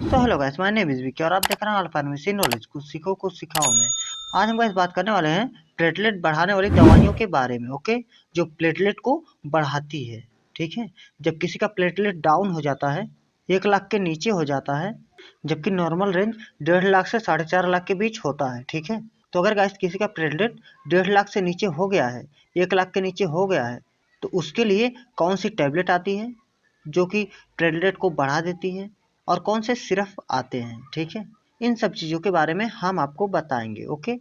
So hello guys, my name is Vicky और आप देख रहे हैं अल्फा फार्मेसी नॉलेज। कुछ सीखो कुछ सिखाओ में। आज हम गाइस बात करने वाले हैं प्लेटलेट बढ़ाने वाली दवाइयों के बारे में। ओके, जो प्लेटलेट को बढ़ाती है। ठीक है, जब किसी का प्लेटलेट डाउन हो जाता है, 1 लाख के नीचे हो जाता है, जबकि नॉर्मल रेंज 1.5 लाख से 4.5 लाख के बीच होता है। ठीक है, तो अगर गाइस किसी का प्लेटलेट 1.5 लाख से नीचे हो गया है, 1 लाख के नीचे हो गया है, तो उसके लिए कौन सी टैबलेट आती है जो कि प्लेटलेट को बढ़ा देती है, और कौन से सिरप आते हैं। ठीक है, इन सब चीज़ों के बारे में हम आपको बताएंगे। ओके,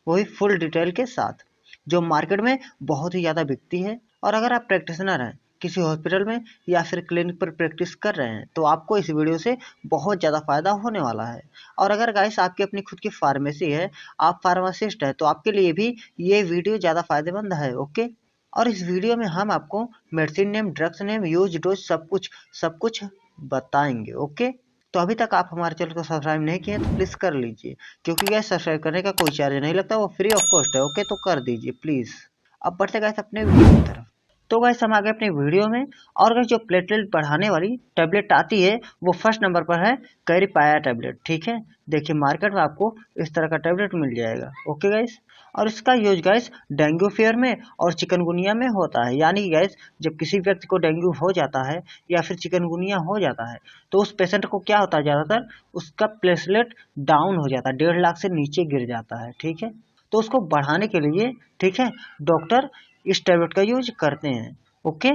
वही फुल डिटेल के साथ, जो मार्केट में बहुत ही ज़्यादा बिकती है। और अगर आप प्रैक्टिशनर हैं, किसी हॉस्पिटल में या फिर क्लिनिक पर प्रैक्टिस कर रहे हैं, तो आपको इस वीडियो से बहुत ज़्यादा फायदा होने वाला है। और अगर गाइस आपकी अपनी खुद की फार्मेसी है, आप फार्मासिस्ट है, तो आपके लिए भी ये वीडियो ज़्यादा फायदेमंद है। ओके, और इस वीडियो में हम आपको medicine name, drugs name, use dose सब कुछ बताएंगे। ओके, तो अभी तक आप हमारे चैनल को सब्सक्राइब नहीं किए तो प्लीज़ कर लीजिए, क्योंकि गैस सब्सक्राइब करने का कोई चार्ज नहीं लगता, वो फ्री ऑफ कॉस्ट है। ओके, तो कर दीजिए प्लीज़। अब बढ़ते गैस अपने वीडियो की तरफ। तो गैस हम आ गए अपने वीडियो में। और गैस जो प्लेटलेट बढ़ाने वाली टैबलेट आती है, वो फर्स्ट नंबर पर है कैरीपाया टैबलेट। ठीक है, देखिए मार्केट में आपको इस तरह का टैबलेट मिल जाएगा। ओके गैस, और इसका यूज गैस डेंगू फीवर में और चिकनगुनिया में होता है। यानी कि गैस जब किसी व्यक्ति को डेंगू हो जाता है या फिर चिकनगुनिया हो जाता है, तो उस पेशेंट को क्या होता है, ज़्यादातर उसका प्लेटलेट डाउन हो जाता है, 1.5 लाख से नीचे गिर जाता है। ठीक है, तो उसको बढ़ाने के लिए, ठीक है, डॉक्टर इस टैबलेट का यूज करते हैं। ओके,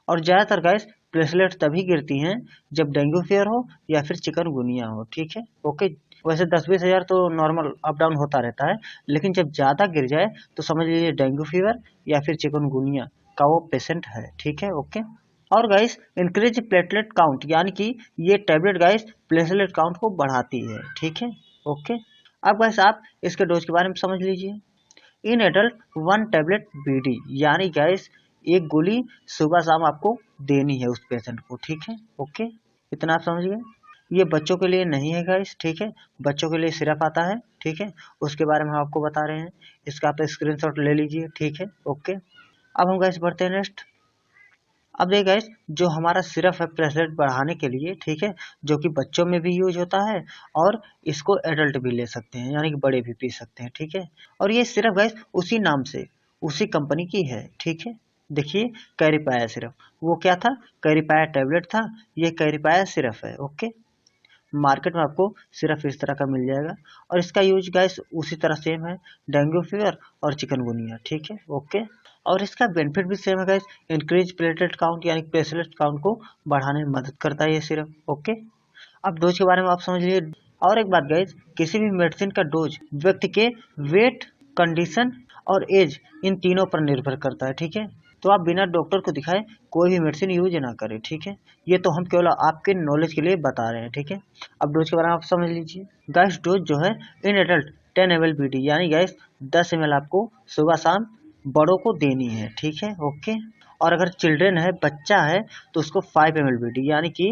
और ज़्यादातर गैस प्लेटलेट तभी गिरती हैं जब डेंगू फीवर हो या फिर चिकनगुनिया हो। ठीक है, ओके, वैसे 10-20 हज़ार तो नॉर्मल अप डाउन होता रहता है, लेकिन जब ज़्यादा गिर जाए तो समझ लीजिए डेंगू फीवर या फिर चिकनगुनिया का वो पेशेंट है। ठीक है, ओके, और गाइस इंक्रीज प्लेटलेट काउंट, यानी कि ये टैबलेट गाइस प्लेटलेट काउंट को बढ़ाती है। ठीक है, ओके, अब गाइस आप इसके डोज के बारे में समझ लीजिए। इन एडल्ट 1 टैबलेट बीडी, यानी गाइस एक गोली सुबह शाम आपको देनी है उस पेशेंट को। ठीक है, ओके, इतना आप समझ गए। ये बच्चों के लिए नहीं है गाइस। ठीक है, बच्चों के लिए सिरप आता है। ठीक है, उसके बारे में हम आपको बता रहे हैं, इसका आप स्क्रीनशॉट ले लीजिए। ठीक है, ओके, अब हम गाइस बढ़ते हैं नेक्स्ट। अब देखिए गाइस, जो हमारा सिरप है प्लेटलेट बढ़ाने के लिए, ठीक है, जो कि बच्चों में भी यूज होता है और इसको एडल्ट भी ले सकते हैं, यानी कि बड़े भी पी सकते हैं। ठीक है, और ये सिरप गाइस उसी नाम से, उसी कंपनी की है। ठीक है, देखिए कैरीपाया सिरप, वो क्या था, कैरीपाया टैबलेट था, ये कैरीपाया सिरप है। ओके, मार्केट में आपको सिर्फ इस तरह का मिल जाएगा, और इसका यूज गाइस उसी तरह सेम है, डेंगू फीवर और चिकनगुनिया। ठीक है, ओके, और इसका बेनिफिट भी सेम है गाइस, इंक्रीज प्लेटलेट काउंट, यानी प्लेटलेट काउंट को बढ़ाने में मदद करता है ये सिर्फ। ओके, अब डोज के बारे में आप समझ लीजिए। और एक बात गाइस, किसी भी मेडिसिन का डोज व्यक्ति के वेट, कंडीशन और एज, इन तीनों पर निर्भर करता है। ठीक है, तो आप बिना डॉक्टर को दिखाए कोई भी मेडिसिन यूज ना करें। ठीक है, ये तो हम केवल आपके नॉलेज के लिए बता रहे हैं। ठीक है, अब डोज के बारे में आप समझ लीजिए। गैस डोज जो है इन एडल्ट 10 ml बीडी, यानी गैस 10 ml आपको सुबह शाम बड़ों को देनी है। ठीक है, ओके, और अगर चिल्ड्रेन है, बच्चा है, तो उसको 5 ml बीडी, यानी कि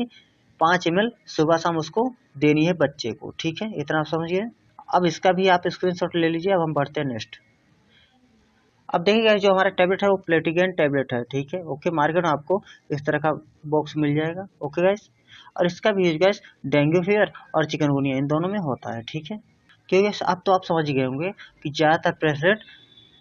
5 ml सुबह शाम उसको देनी है बच्चे को। ठीक है, इतना आप समझिए। अब इसका भी आप स्क्रीनशॉट ले लीजिए। अब हम बढ़ते हैं नेक्स्ट। अब देखिए गाइस, जो हमारा टैबलेट है वो प्लेटिगेन टैबलेट है। ठीक है, ओके, मार्केट में आपको इस तरह का बॉक्स मिल जाएगा। ओके गाइस, और इसका भी यूज गाइस डेंगू फीवर और चिकनगुनिया इन दोनों में होता है। ठीक है, क्योंकि अब तो आप समझ गए होंगे कि ज़्यादातर प्लेटलेट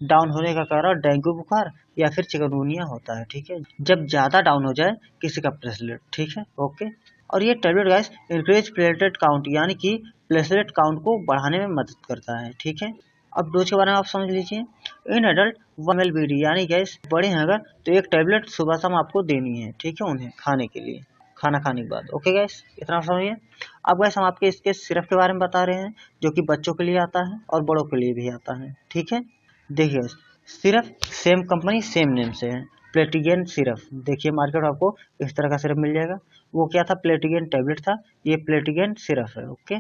डाउन होने का कारण डेंगू बुखार या फिर चिकनगुनिया होता है। ठीक है, जब ज़्यादा डाउन हो जाए किसी का प्लेटलेट। ठीक है, ओके, और ये tablet guys increase platelet count, यानी कि प्लेटलेट काउंट को बढ़ाने में मदद करता है। ठीक है, अब डोज के बारे में आप समझ लीजिए। इन एडल्ट 1 ml बीडी, यानी गैस बड़े हैं अगर, तो एक टैबलेट सुबह शाम आपको देनी है। ठीक है, उन्हें खाने के लिए, खाना खाने के बाद। ओके गैस, इतना समझिए। अब गैस हम आपके इसके सिरप के बारे में बता रहे हैं, जो कि बच्चों के लिए आता है और बड़ों के लिए भी आता है। ठीक है, देखिए syrup same company same name से है, प्लेटिगेन सिरप। देखिए मार्केट में आपको इस तरह का सिरप मिल जाएगा। वो क्या था, प्लेटिगेन टैबलेट था, ये प्लेटिगेन सिरप है। ओके,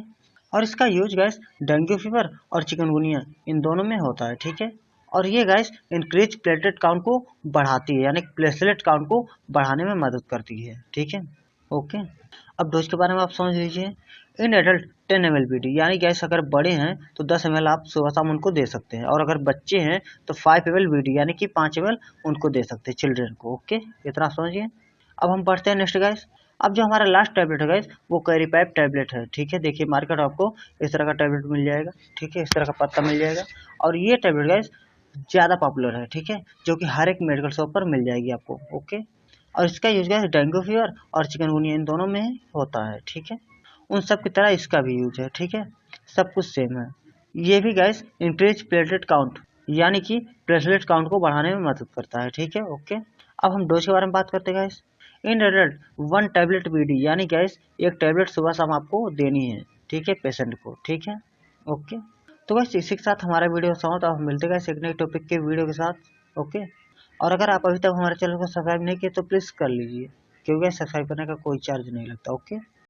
और इसका यूज गैस डेंगू फीवर और चिकनगुनिया इन दोनों में होता है। ठीक है, और ये गैस इंक्रीज प्लेटलेट काउंट को बढ़ाती है, यानी प्लेटलेट काउंट को बढ़ाने में मदद करती है। ठीक है, ओके, अब डोज के बारे में आप समझ लीजिए। इन एडल्ट 10 ml बीडी, यानी गैस अगर बड़े हैं तो 10 ml आप सुबह शाम उनको दे सकते हैं, और अगर बच्चे हैं तो 5 ml बीडी, यानी कि 5 ml उनको दे सकते हैं चिल्ड्रेन को। ओके, इतना समझिए। अब हम बढ़ते हैं नेक्स्ट गैस। अब जो हमारा लास्ट टैबलेट है गाइस वो कैरीपैप टैबलेट है, ठीक है। देखिए मार्केट आपको इस तरह का टैबलेट मिल जाएगा, ठीक है, इस तरह का पत्ता मिल जाएगा। और ये टैबलेट गाइस ज़्यादा पॉपुलर है, ठीक है, जो कि हर एक मेडिकल शॉप पर मिल जाएगी आपको, ओके। और इसका यूज गाइस डेंगू फीवर और चिकनगुनिया इन दोनों में होता है, ठीक है। उन सब की तरह इसका भी यूज है, ठीक है, सब कुछ सेम है। ये भी गाइस इंक्रीज प्लेटलेट काउंट यानी कि प्लेटलेट काउंट को बढ़ाने में मदद करता है, ठीक है, ओके। अब हम डोज के बारे में बात करते हैं guys. In adult 1 tablet BD यानी गाइस एक टैबलेट सुबह शाम आपको देनी है, ठीक है, पेशेंट को, ठीक है, ओके। तो बस इसी के साथ हमारा वीडियो समाप्त। आप मिलते हैं एक नए टॉपिक के वीडियो के साथ, ओके। और अगर आप अभी तक हमारे चैनल को सब्सक्राइब नहीं किए तो प्लीज़ कर लीजिए, क्योंकि सब्सक्राइब करने का कोई चार्ज नहीं लगता, ओके।